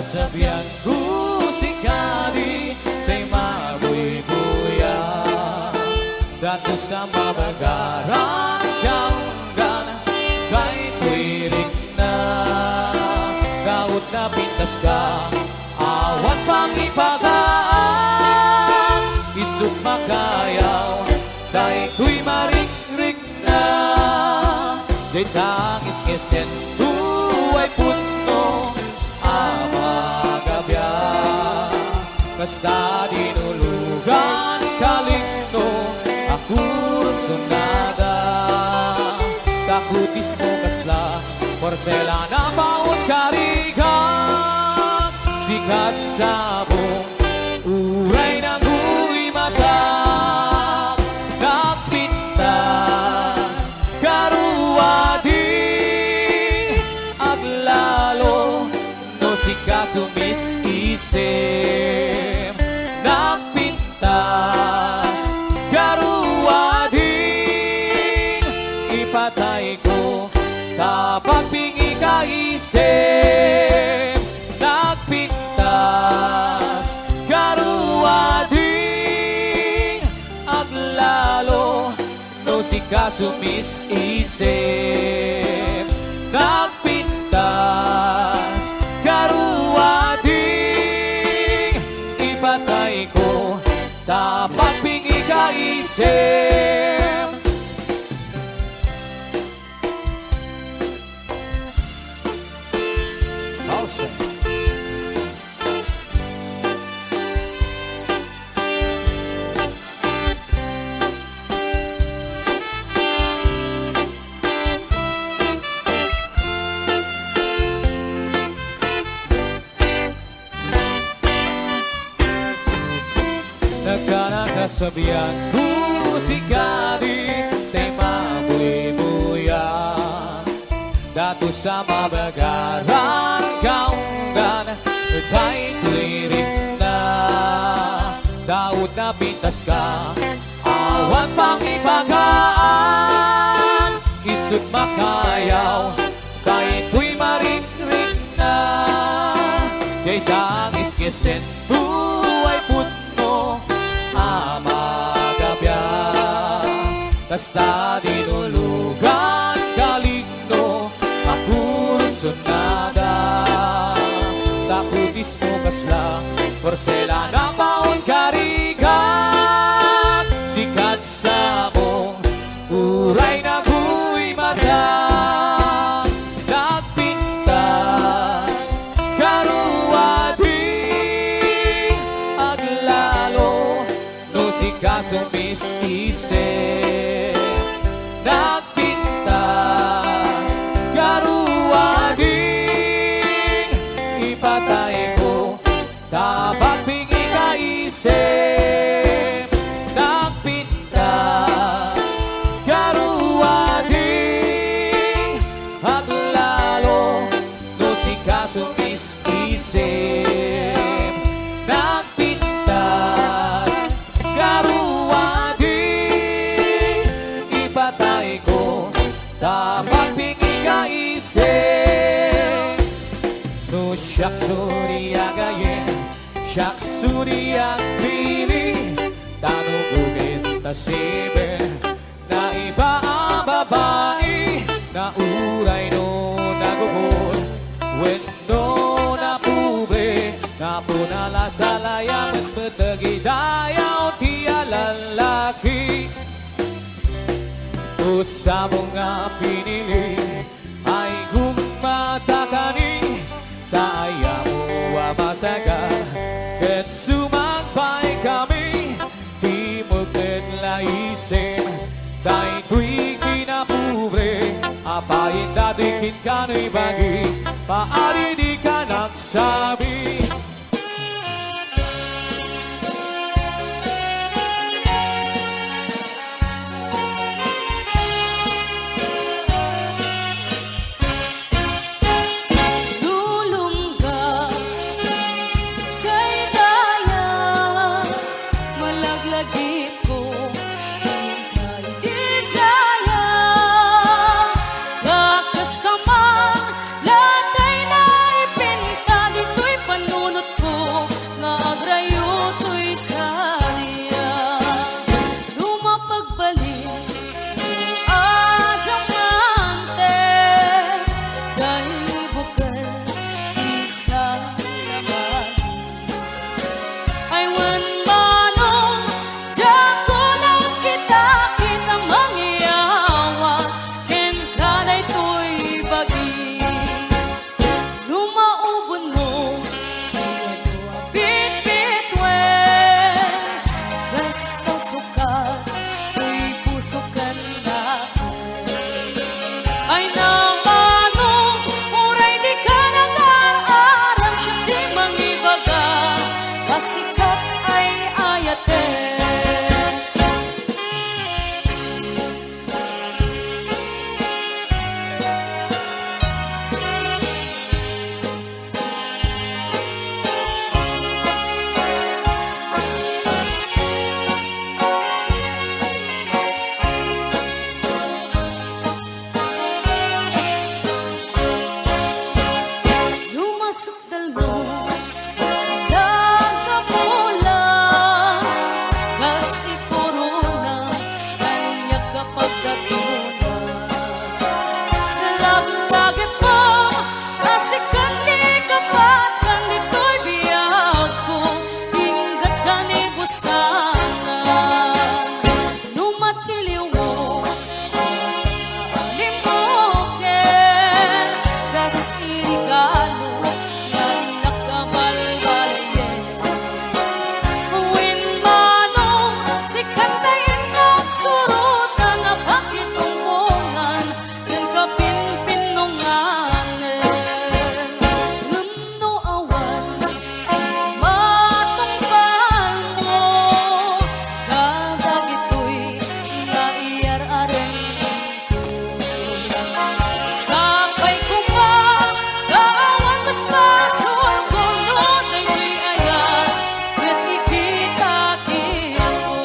kasabihan ku sikadi tay mabuy-buya datu sama bagaran kaunggan kay tuirik na daot na pintas ka awan pangipagaan isuk makayaw tay tuy marik-rik na day tangis ngesen tuway puno amagabya kasta dinulugan kalikto aku sunada takutis mo kasla porselana maut karigan sikat sabong uray na huy mata nakpintas karuadi aglalo no sikasumis isem nakpintas karuadi ipatay ko kapag pingi kaisem nagpintas karuading aglalo no sikasumis isem nagpintas karuading ipatay ko dapat pingi kaisem also nagkanakasabihan ku sikadi tay mabuy-buya datu sama bagaran kaunggan tay tuirik na daot na pintas ka awan pangipagaan isut makayaw tay tuy marik-rik na day tangis kesen tuway putno amagabya kasta dinulugan kaligno ako sunada takutis mo kasla porselana maun karigan sikat sabong uray na huy mata nagpintas karuadi aglalo no sikasumis isem nagpintas karuading ipatay ko dapat pingi kaisem nagpintas karuading aglalo no sikasumis isem nagpintas karuading ipatay ko dapat pingi kaisem no siyak suriyagayin siyak suriyag pili tanugugin tasibe na iba ang babae na uray no naguhol wendo na pube na punala sa layang betegi-dayaw tiya lalaki usa mo nga pinili ay gumatakani kaya mo masaga ket sumagpay kami di mo laisen tay tuy kinapubre apayin dadikin ka na'y bagi paari di ka nagsabi Kakas ka man, latay na ipinta dito'y sana numatiliw mo limukin kas irigalo nga nakabalbalayen Uwin manong si kantayin ng surutan na bakit umungan ng kapinpinunganin Ngumno awan matunggal mo Kadag ito'y naiyar-areng Sakay ko pa Kawan mas kasul Kung no'y di ayan Met ikitakin mo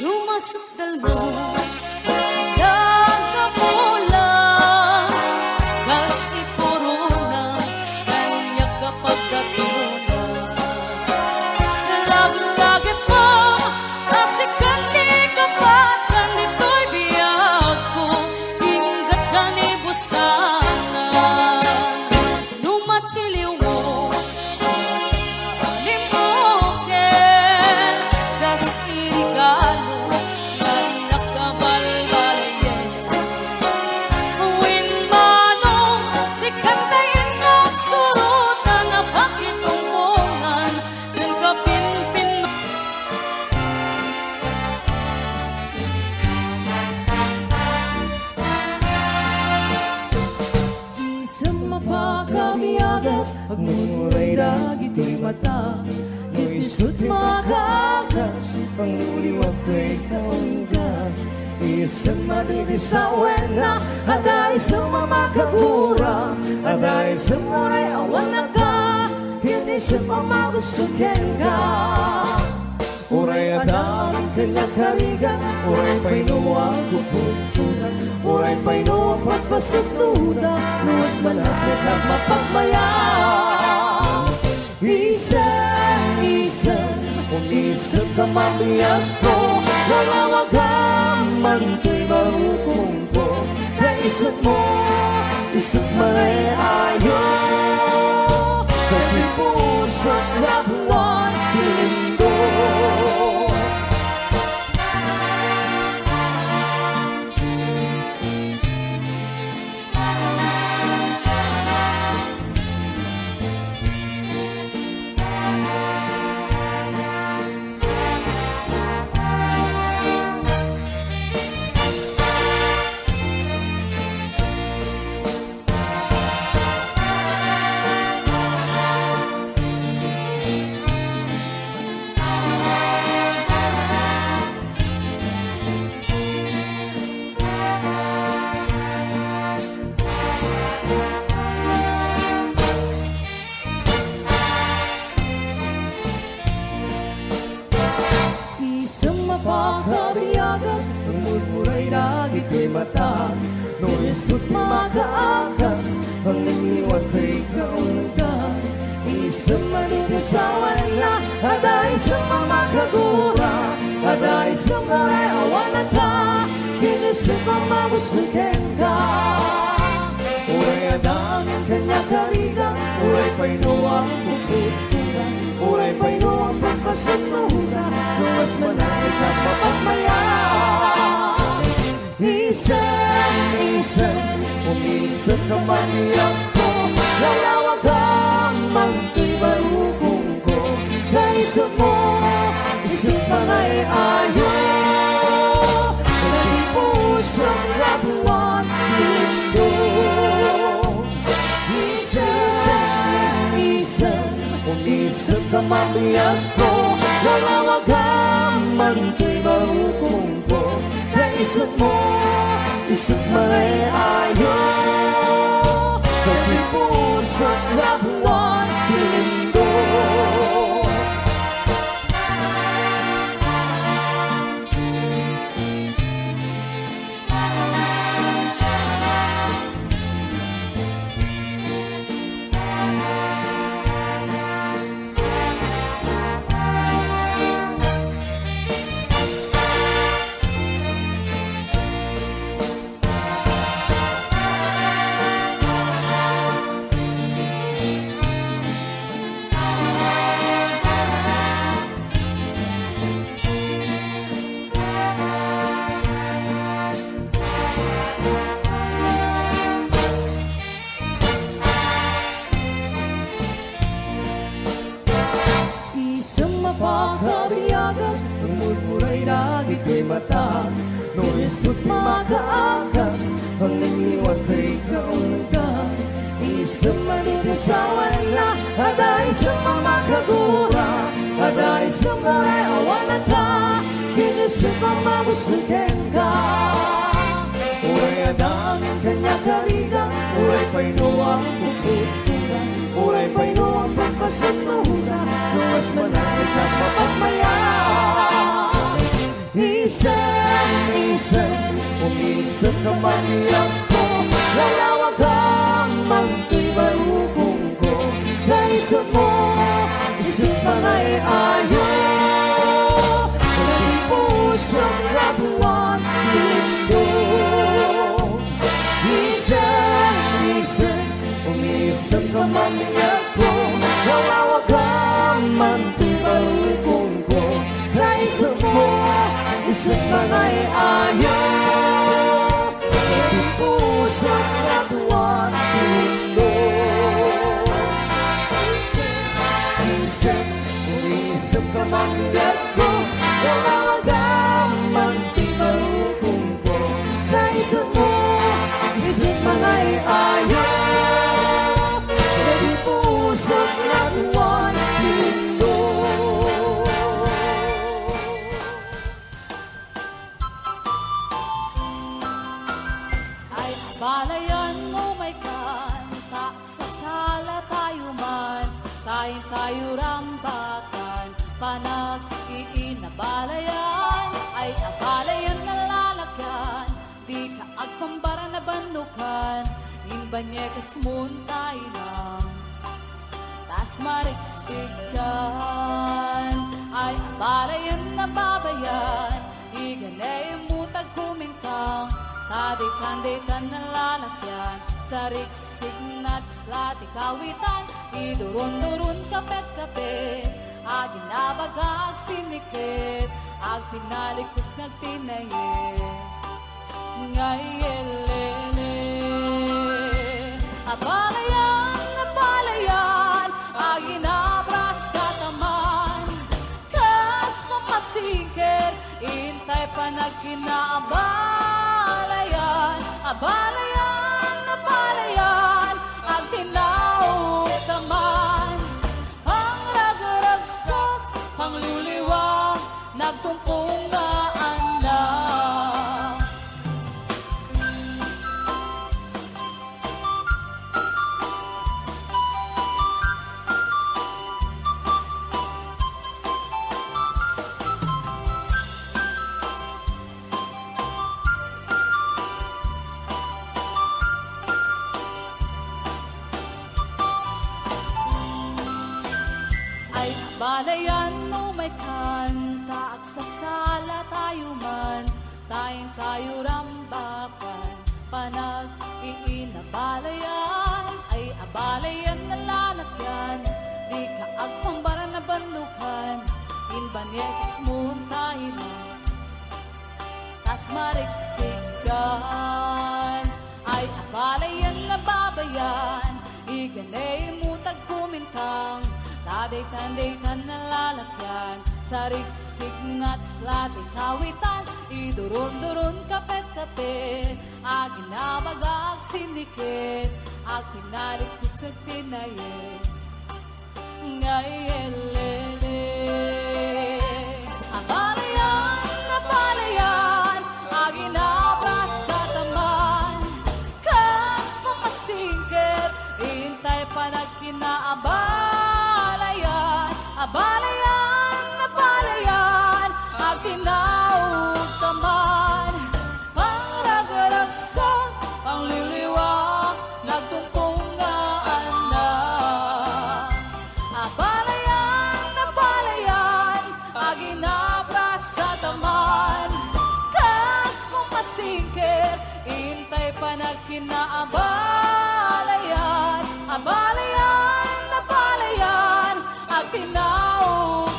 Lumasakdal mo Masayang kapulan Kas ipurunang Kanya kapag katunan Lag-lagi po Kasi kandi kapat Ganito'y biyag ko Hinggat ganibusanan Numatiliw mo limukin kas irigalo nga nakabalbalayen Uwin manong si kantayin ng surutan na bakit umungan ng kapinpin Sa mapakabiyagat Agmumuray dagito'y mata Isut makakas Panguliwag kay kaungga Isang madidisawin na Aday sa mamakagura Aday sa muray awan na ka Hindi sa mamagustukin ka Uray adang kanya karigan Uray pa'y nuwag kupuntunan Uray pa'y nuwag paspasagluda Nuwas malapit na mapagmaya Isan, umisip ka mamiyag ko Nalawag ang manto'y marukong ko Naisip mo, isip malay ayo Kagipusok na buwan lindo Pagkabiyagan, ang murmuray dagito'y mata Nulisot makaakas, ang liliwat kay kaunggan Isang manitisawan na, aday sa mamakagura Aday sa muray awan na ka, kinisip ang magustukin ka Uray adang ang kanya karigan, uray pa'y nuwang kukuturan Uray pa'y nuwang paspasagluda Nuwas manay ka mapagmaya Isan, umisip ka maniyang ko Lalawag ang manto'y marukong ko Naisip mo, isip malay ayo Nagipusang labuan lindo Isan, umisip ka mamiyag ko manto'y marukong ko. Kaisa mo, isip may ayaw. Katipusan na buwan, linggo. Pagkabiyagan, ang murmuray na aking mata. Nulisot makaakas, ang niliwan kay kaungka. Isang manitisawan na, aday sa mamakagura. Aday sa maray awan ka, kinisip ang mabuskukin ka. Uray adang kanya karigang, uray painuang kukutunan. Uray painuang paspasan na huna, nuwas manay na mapagmaya. Isang, umisang kamaniyak ko. Lalawag ka, manto'y marukong ko. Kaisa mo, isip manay ayaw. Nagipusang labuan, lindo. Isang, umisang kamaniyak ko. Lalawag ka, manto'y marukong ko. Kaisa mo, isip manay ayaw. Nagipusang labuan, lindo. Isang, umisang kamaniyak ko. Lalawag ka, manto'y marukong ko. Kaisa mo, isip manay ayaw. Nagipusang labuan, lindo. Ay balayan mo may kanta, sa sala tayo man, tayo rambakan, panag-iinabalayan. Ay abalayan na lalakyan, di ka agpambara na bandukan, inbanyekas muntay lang, tas mariksikan. Ay abalayan na babayan, iganay mutag kumintang, tadikan na lalakyan, sa riksik na tislat ikawitan, idurun-durun kapet-kapet, agin abagag sinikit, ag pinalikus nagtinayit, ngayelele. Abalayan, agin abras sa taman, kas mamasingkit, intay pa nagkinaabalayan. Abalayan, ag tinaw taman, ang ragaragsak, ang luliwag, nagtungkong na anak. Ay balayan mo may kanta, sa sala tayo man, tayo rambakan, panag-iinabalayan. Ay abalayan na lalakyan, di ka agpambara na bandukan, inbanyekis muntay na, tas mariksikan. Ay abalayan na babayan, iganay mutag kumintang, taday-tanday-tan na lalakyan, sa riksik na tislat ikawitan, idurun-durun kapet-kapet, agin abagag sinikit, ag pinarik ko sa tinayit, ngayelele. Abalayan, ginabra sa taman. Kas kung masingkit, intay pa nagkinaabalayan. Abalayan, nabalayan, at tinawag